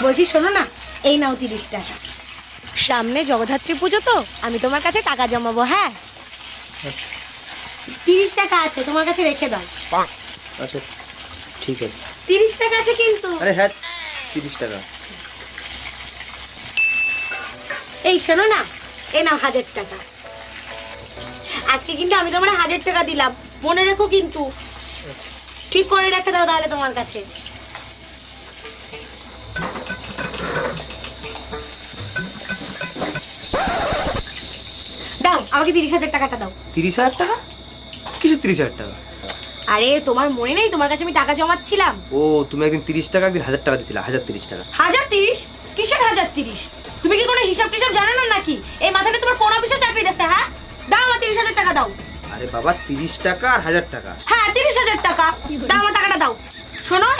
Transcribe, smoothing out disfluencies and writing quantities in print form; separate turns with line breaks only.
বলছি শোনো না, এই নাও 30 টাকা। সামনে জগদ্ধাত্রী পুজো তো, আমি তোমার কাছে টাকা জমাবো। হ্যাঁ 30 টাকা আছে, তোমার কাছে রেখে দাও।
আচ্ছা ঠিক আছে।
30 টাকা আছে কিন্তু।
আরে হ্যাঁ 30 টাকা।
এই শোনো না, এই নাও 1000 টাকা। আজকে কিন্তু আমি তোমার 1000 টাকা দিলাম, মনে রেখো কিন্তু। ঠিক করে রেখে দাও তাহলে তোমার কাছে। দাও আমাকে 30,000 টাকাটা দাও।
30,000 টাকা? কিছু 30,000 টাকা?
আরে তোমার মনে নেই তোমার কাছে আমি টাকা জমাচ্ছিলাম?
ও তুমি একদিন 30 টাকা, একদিন 1000 টাকা দিয়েছিলে। 1030 টাকা।
1030? কিসের 1030? তুমি কি কোনো হিসাব টিসাব জানো না নাকি? এই মাথাটা তোমার কোন অফিসে চাকরি দিয়েছে? হ্যাঁ দাও আমার 30,000 টাকা দাও।
আরে বাবা 30 টাকা আর 1000 টাকা।
হ্যাঁ 30,000 টাকা দাও, আমার টাকাটা দাও। শোনো